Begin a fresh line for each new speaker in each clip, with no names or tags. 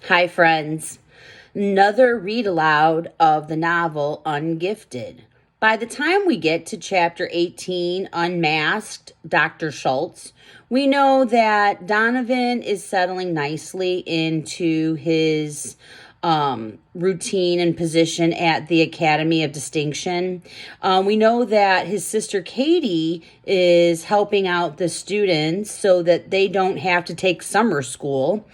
Hi, friends. Another read aloud of the novel Ungifted. By the time we get to chapter 18, Unmasked, Dr. Schultz, we know that Donovan is settling nicely into his routine and position at the Academy of Distinction. We know that his sister Katie is helping out the students so that they don't have to take summer school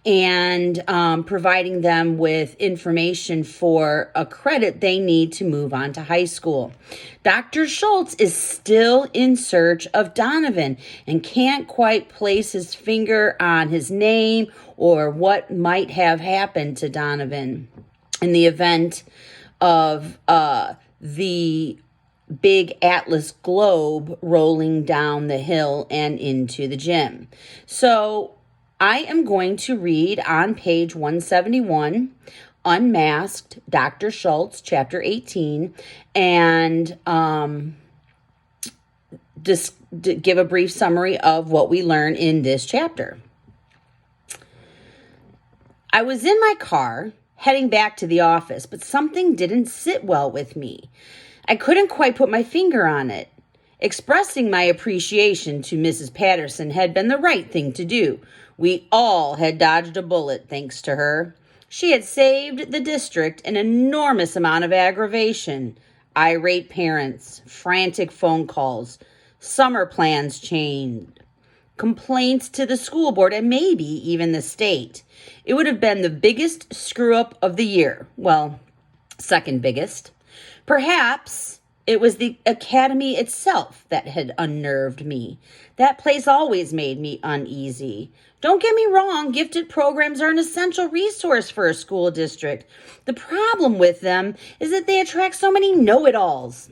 and providing them with information for a credit they need to move on to high school. Dr. Schultz is still in search of Donovan and can't quite place his finger on his name or what might have happened to Donovan in the event of the big Atlas globe rolling down the hill and into the gym. So I am going to read on page 171, Unmasked, Dr. Schultz, chapter 18, and just give a brief summary of what we learn in this chapter. I was in my car heading back to the office, but something didn't sit well with me. I couldn't quite put my finger on it. Expressing my appreciation to Mrs. Patterson had been the right thing to do. We all had dodged a bullet thanks to her. She had saved the district an enormous amount of aggravation. Irate parents, frantic phone calls, summer plans changed, complaints to the school board, and maybe even the state. It would have been the biggest screw-up of the year. Well, second biggest. Perhaps it was the academy itself that had unnerved me. That place always made me uneasy. Don't get me wrong, gifted programs are an essential resource for a school district. The problem with them is that they attract so many know-it-alls.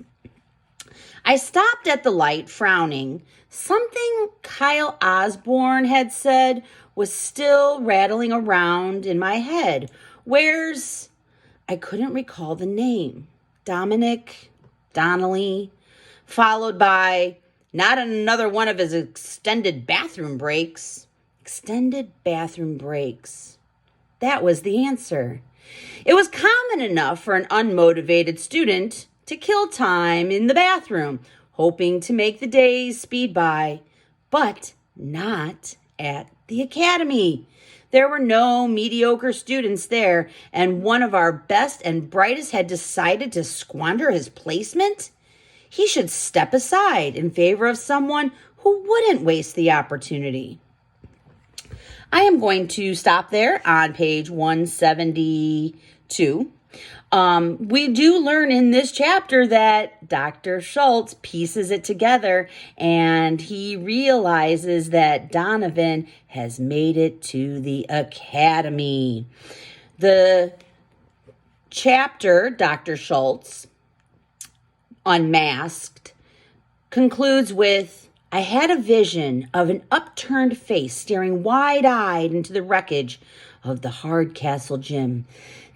I stopped at the light, frowning. Something Kyle Osborne had said was still rattling around in my head. I couldn't recall the name. Dominic, Donnelly, followed by not another one of his extended bathroom breaks. Extended bathroom breaks. That was the answer. It was common enough for an unmotivated student to kill time in the bathroom, hoping to make the days speed by, but not at the academy. There were no mediocre students there, and one of our best and brightest had decided to squander his placement. He should step aside in favor of someone who wouldn't waste the opportunity. I am going to stop there on page 172. We do learn in this chapter that Dr. Schultz pieces it together and he realizes that Donovan has made it to the academy. The chapter, Dr. Schultz, Unmasked, concludes with, I had a vision of an upturned face staring wide-eyed into the wreckage of the Hardcastle gym.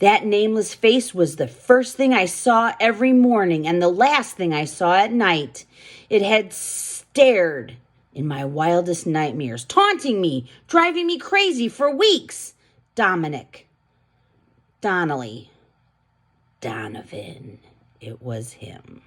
That nameless face was the first thing I saw every morning and the last thing I saw at night. It had stared in my wildest nightmares, taunting me, driving me crazy for weeks. Dominic, Donnelly, Donovan, it was him.